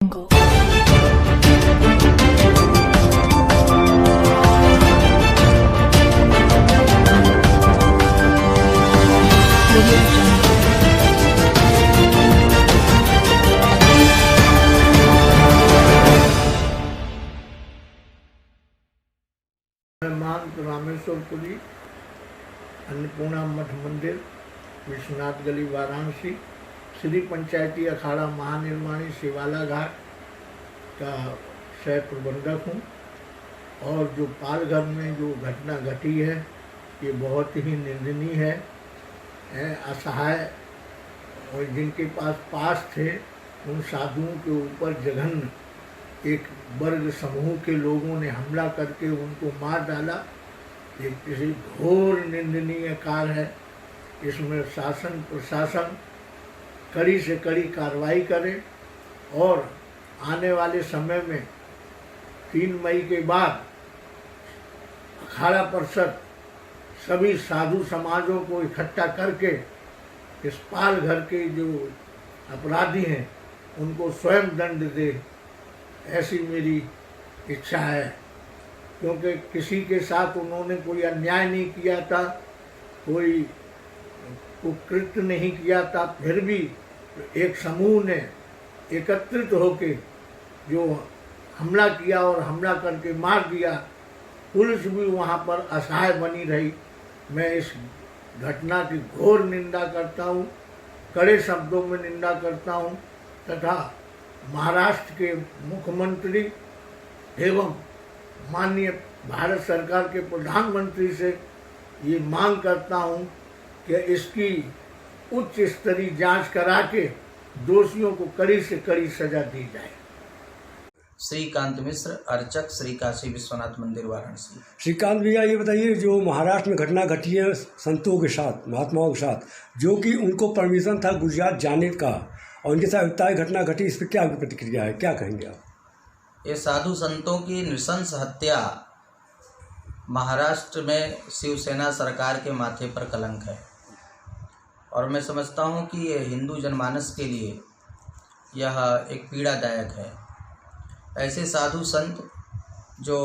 महंत रामेश्वरपुरी अन्नपूर्णा मठ मंदिर, विश्वनाथ गली, वाराणसी, श्री पंचायती अखाड़ा महानिर्माणी शिवाला घाट का सह प्रबंधक हूँ। और जो पालघर में जो घटना घटी है ये बहुत ही निंदनीय है। असहाय और जिनके पास थे उन साधुओं के ऊपर जघन्य एक वर्ग समूह के लोगों ने हमला करके उनको मार डाला। ये किसी घोर निंदनीय कार्य है। इसमें शासन प्रशासन कड़ी से कड़ी कार्रवाई करे और आने वाले समय में 3 मई के बाद अखाड़ा परिषद सभी साधु समाजों को इकट्ठा करके इस पालघर के जो अपराधी हैं उनको स्वयं दंड दे, ऐसी मेरी इच्छा है। क्योंकि किसी के साथ उन्होंने कोई अन्याय नहीं किया था, कोई कुकृत्य नहीं किया था, फिर भी एक समूह ने एकत्रित होकर जो हमला किया और हमला करके मार दिया। पुलिस भी वहाँ पर असहाय बनी रही। मैं इस घटना की घोर निंदा करता हूँ, कड़े शब्दों में निंदा करता हूँ तथा महाराष्ट्र के मुख्यमंत्री एवं माननीय भारत सरकार के प्रधानमंत्री से ये मांग करता हूँ कि इसकी उच्च स्तरीय जांच करा के दोषियों को कड़ी से कड़ी सजा दी जाए। श्रीकांत मिश्र, अर्चक, श्री काशी विश्वनाथ मंदिर, वाराणसी। श्रीकांत भैया, ये बताइए, जो महाराष्ट्र में घटना घटी है संतों के साथ, महात्माओं के साथ, जो कि उनको परमिशन था गुजरात जाने का और उनके साथ ताज़ घटना घटी, इस पर क्या प्रतिक्रिया है, क्या कहेंगे आप? ये साधु संतों की नृशंस हत्या महाराष्ट्र में शिवसेना सरकार के माथे पर कलंक है और मैं समझता हूँ कि ये हिंदू जनमानस के लिए यह एक पीड़ादायक है। ऐसे साधु संत जो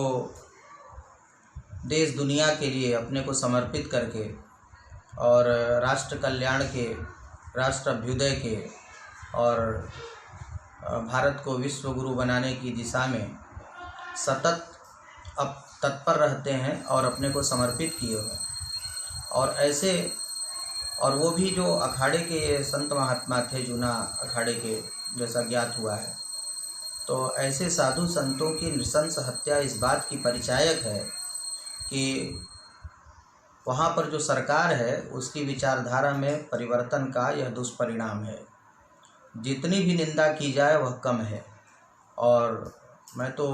देश दुनिया के लिए अपने को समर्पित करके और राष्ट्र कल्याण के, राष्ट्र अभ्युदय के और भारत को विश्व गुरु बनाने की दिशा में सतत अब तत्पर रहते हैं और अपने को समर्पित किए हुए, और ऐसे, और वो भी जो अखाड़े के संत महात्मा थे, जूना अखाड़े के जैसा ज्ञात हुआ है। तो ऐसे साधु संतों की नृशंस हत्या इस बात की परिचायक है कि वहाँ पर जो सरकार है उसकी विचारधारा में परिवर्तन का यह दुष्परिणाम है। जितनी भी निंदा की जाए वह कम है। और मैं तो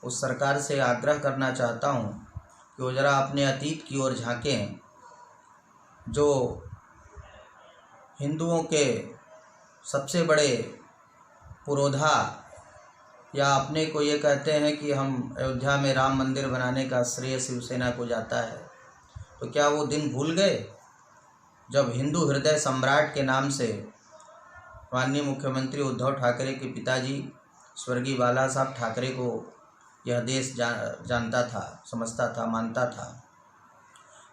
उस सरकार से आग्रह करना चाहता हूँ कि वो ज़रा अपने अतीत की ओर झांकें। जो हिंदुओं के सबसे बड़े पुरोधा या अपने को ये कहते हैं कि हम अयोध्या में राम मंदिर बनाने का श्रेय शिवसेना को जाता है, तो क्या वो दिन भूल गए जब हिंदू हृदय सम्राट के नाम से माननीय मुख्यमंत्री उद्धव ठाकरे के पिताजी स्वर्गीय बाला साहब ठाकरे को यह देश जानता था, समझता था, मानता था,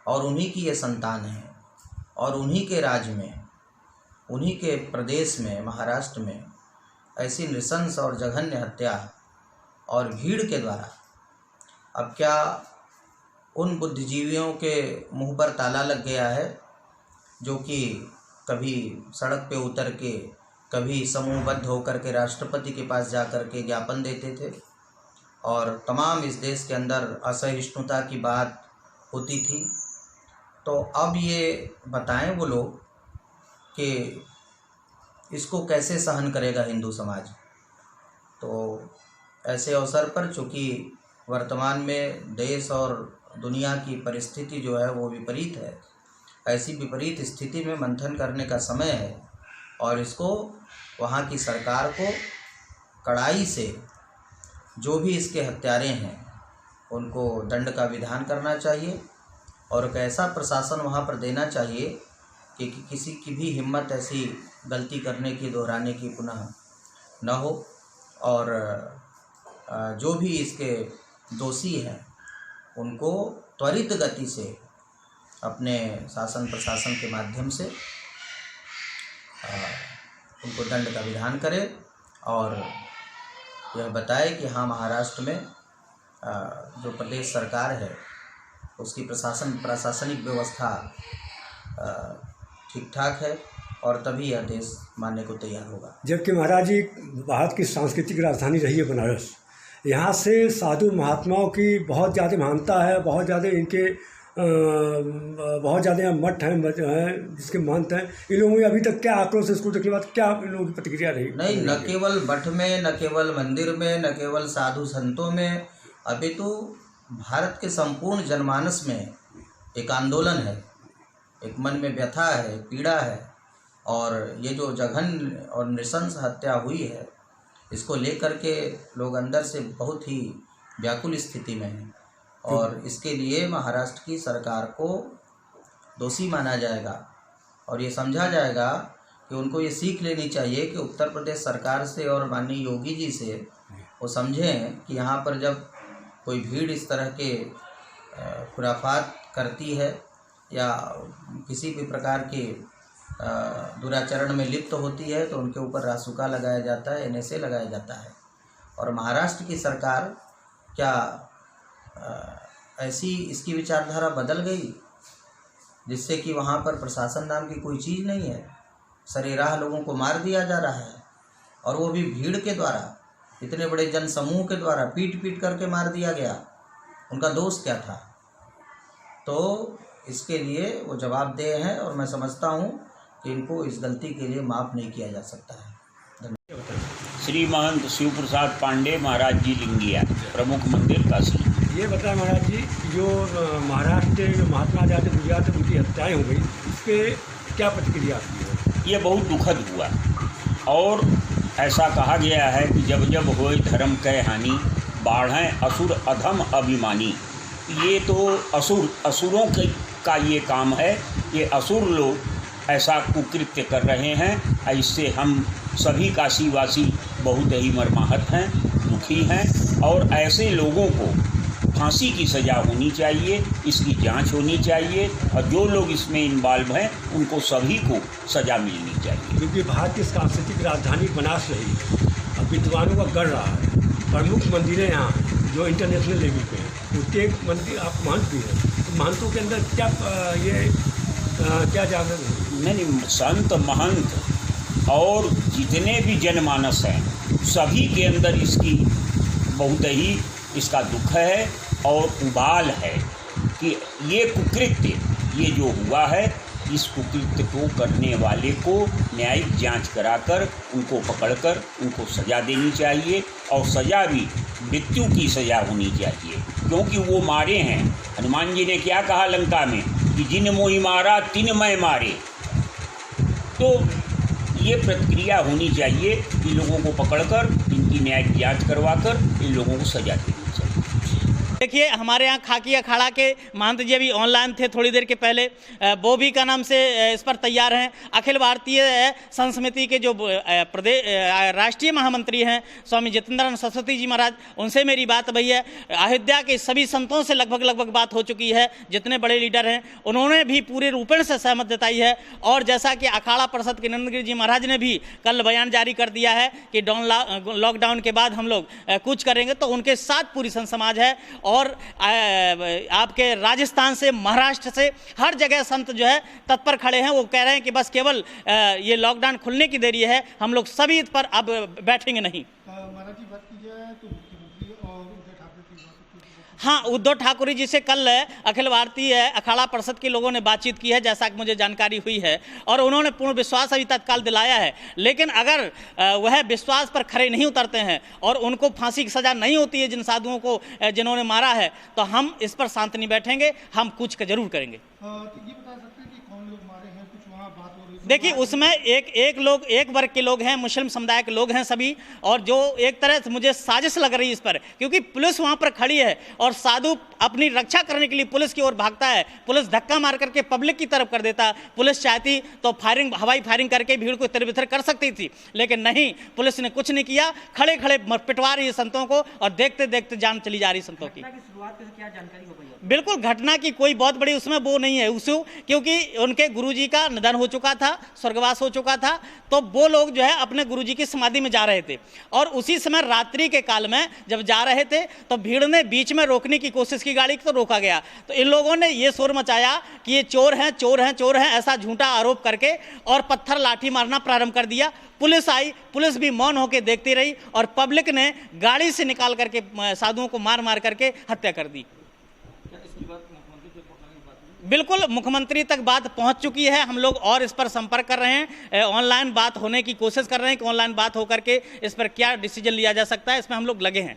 और उन्हीं की ये संतान है। और उन्हीं के राज में, उन्हीं के प्रदेश में, महाराष्ट्र में ऐसी नृशंस और जघन्य हत्या और भीड़ के द्वारा, अब क्या उन बुद्धिजीवियों के मुंह पर ताला लग गया है जो कि कभी सड़क पे उतर के, कभी समूहबद्ध होकर के राष्ट्रपति के पास जा कर के ज्ञापन देते थे और तमाम इस देश के अंदर असहिष्णुता की बात होती थी। तो अब ये बताएं वो लोग कि इसको कैसे सहन करेगा हिंदू समाज। तो ऐसे अवसर पर, चूँकि वर्तमान में देश और दुनिया की परिस्थिति जो है वो विपरीत है, ऐसी विपरीत स्थिति में मंथन करने का समय है और इसको वहाँ की सरकार को कड़ाई से, जो भी इसके हत्यारे हैं उनको दंड का विधान करना चाहिए और एक ऐसा प्रशासन वहाँ पर देना चाहिए कि किसी की भी हिम्मत ऐसी गलती करने की, दोहराने की पुनः न हो और जो भी इसके दोषी हैं उनको त्वरित गति से अपने शासन प्रशासन के माध्यम से उनको दंड का विधान करे और यह बताए कि हाँ, महाराष्ट्र में जो प्रदेश सरकार है उसकी प्रशासनिक व्यवस्था ठीक ठाक है और तभी यह देश मानने को तैयार होगा। जबकि महाराज जी भारत की सांस्कृतिक राजधानी रही है बनारस, यहाँ से साधु महात्माओं की बहुत ज़्यादा महानता है, बहुत ज़्यादा इनके बहुत ज़्यादा यहाँ मठ हैं जिसके महंत हैं। इन लोगों में अभी तक क्या आक्रोश है, इसको देखने के बाद क्या इन लोगों की प्रतिक्रिया रही? नहीं, न केवल मठ में, न केवल मंदिर में, न केवल साधु संतों में, अभी तो भारत के संपूर्ण जनमानस में एक आंदोलन है, एक मन में व्यथा है, पीड़ा है और ये जो जघन्य और नृशंस हत्या हुई है इसको लेकर के लोग अंदर से बहुत ही व्याकुल स्थिति में हैं और इसके लिए महाराष्ट्र की सरकार को दोषी माना जाएगा और ये समझा जाएगा कि उनको ये सीख लेनी चाहिए कि उत्तर प्रदेश सरकार से और माननीय योगी जी से वो समझें कि यहाँ पर जब कोई भीड़ इस तरह के खुराफात करती है या किसी भी प्रकार के दुराचरण में लिप्त होती है तो उनके ऊपर रासुका लगाया जाता है, NSA लगाया जाता है। और महाराष्ट्र की सरकार क्या ऐसी इसकी विचारधारा बदल गई जिससे कि वहाँ पर प्रशासन नाम की कोई चीज़ नहीं है, सरेराह लोगों को मार दिया जा रहा है और वो भी भीड़ के द्वारा, इतने बड़े जनसमूह के द्वारा पीट पीट करके मार दिया गया। उनका दोष क्या था? तो इसके लिए वो जवाबदेह हैं और मैं समझता हूँ कि इनको इस गलती के लिए माफ़ नहीं किया जा सकता है। धन्यवाद। श्री महंत शिव प्रसाद पांडे महाराज जी लिंगिया, प्रमुख मंदिर काशी। ये बताएं महाराज जी, जो महाराष्ट्र के जो महात्मा आचार्य गुजरात में उनकी हत्याएँ हो गई, इस पर क्या प्रतिक्रिया आपकी है? ये बहुत दुखद हुआ और ऐसा कहा गया है कि जब जब होए धर्म कै हानि, बाढ़ें असुर अधम अभिमानी। ये तो असुरों का ये काम है, ये असुर लोग ऐसा कुकृत्य कर रहे हैं। इससे हम सभी काशीवासी बहुत ही मर्माहत हैं, दुखी हैं और ऐसे लोगों को फांसी की सज़ा होनी चाहिए, इसकी जांच होनी चाहिए और जो लोग इसमें इन्वॉल्व हैं उनको सभी को सज़ा मिलनी चाहिए। क्योंकि भारत की सांस्कृतिक राजधानी बनारस रही, अब विद्वानों का गढ़ रहा है, प्रमुख मंदिरें यहाँ जो इंटरनेशनल लेवल पे हैं, प्रत्येक मंदिर आप महंत भी हैं, तो महंतों के अंदर क्या क्या जागरण है? नहीं, संत महंत और जितने भी जनमानस हैं सभी के अंदर इसकी बहुत ही इसका दुख है और उबाल है कि ये कुकृत्य ये जो हुआ है, इस कुकृत्य को करने वाले को न्यायिक जांच कराकर उनको पकड़कर उनको सज़ा देनी चाहिए और सज़ा भी मृत्यु की सज़ा होनी चाहिए, क्योंकि वो मारे हैं। हनुमान जी ने क्या कहा लंका में कि जिन मोहि मारा तिन मैं मारे। तो ये प्रतिक्रिया होनी चाहिए कि लोगों को पकड़कर इनकी न्यायिक जांच करवाकर इन लोगों को सज़ा देनी चाहिए। देखिए, हमारे यहाँ खाकी अखाड़ा के महंत जी अभी ऑनलाइन थे थोड़ी देर के पहले, वो भी का नाम से इस पर तैयार हैं। अखिल भारतीय संत समिति के जो प्रदेश राष्ट्रीय महामंत्री हैं स्वामी जितेंद्रानंद सरस्वती जी महाराज, उनसे मेरी बात भई है। अयोध्या के सभी संतों से लगभग बात हो चुकी है, जितने बड़े लीडर हैं उन्होंने भी पूरे रूपेण से सहमत जताई है। और जैसा कि अखाड़ा परिषद के नंदगिरी जी महाराज ने भी कल बयान जारी कर दिया है कि लॉकडाउन के बाद हम लोग कुछ करेंगे, तो उनके साथ पूरी संत समाज है। और आपके राजस्थान से, महाराष्ट्र से, हर जगह संत जो है तत्पर खड़े हैं। वो कह रहे हैं कि बस केवल ये लॉकडाउन खुलने की देरी है, हम लोग सभी इस पर अब बैठेंगे नहीं। महाराज जी बात की जाए तो मुख्यमंत्री और उद्धव ठाकरे की बात की। हाँ, उद्धव ठाकरे जी से कल अखिल भारतीय अखाड़ा परिषद के लोगों ने बातचीत की है, जैसा कि मुझे जानकारी हुई है, और उन्होंने पूर्ण विश्वास अभी तत्काल दिलाया है। लेकिन अगर वह विश्वास पर खरे नहीं उतरते हैं और उनको फांसी की सज़ा नहीं होती है जिन साधुओं को जिन्होंने मारा है, तो हम इस पर शांत नहीं बैठेंगे, हम कुछ जरूर करेंगे। तो ये बता सकते हैं कि कौन लोग मारे हैं? कुछ वहाँ बात हो रही थी देखिए उसमें एक वर्ग के लोग हैं, मुस्लिम समुदाय के लोग हैं सभी, और जो एक तरह से मुझे साजिश लग रही है इस पर, क्योंकि पुलिस वहां पर खड़ी है और साधु अपनी रक्षा करने के लिए पुलिस की ओर भागता है, पुलिस धक्का मार करके पब्लिक की तरफ कर देता। पुलिस चाहती तो हवाई फायरिंग करके भीड़ को तितर-बितर कर सकती थी, लेकिन नहीं, पुलिस ने कुछ नहीं किया, खड़े खड़े पिटवा रही है संतों को और देखते देखते जान चली जा रही संतों की। शुरुआत से क्या जानकारी हो गई? बिल्कुल घटना की कोई बहुत बड़ी उसमें वो नहीं है उसू, क्योंकि उनके गुरुजी का निधन हो चुका था, स्वर्गवास हो चुका था, तो वो लोग जो है अपने गुरुजी की समाधि में जा रहे थे और उसी समय रात्रि के काल में जब जा रहे थे तो भीड़ ने बीच में रोकने की कोशिश की गाड़ी, तो रोका गया। तो इन लोगों ने ये शोर मचाया कि ये चोर हैं, चोर हैं, चोर हैं, ऐसा झूठा आरोप करके और पत्थर लाठी मारना प्रारंभ कर दिया। पुलिस आई, पुलिस भी मौन होकर देखती रही और पब्लिक ने गाड़ी से निकाल करके साधुओं को मार मार करके हत्या कर दी। बिल्कुल मुख्यमंत्री तक बात पहुंच चुकी है, हम लोग और इस पर संपर्क कर रहे हैं, ऑनलाइन बात होने की कोशिश कर रहे हैं कि ऑनलाइन बात होकर के इस पर क्या डिसीजन लिया जा सकता है, इसमें हम लोग लगे हैं।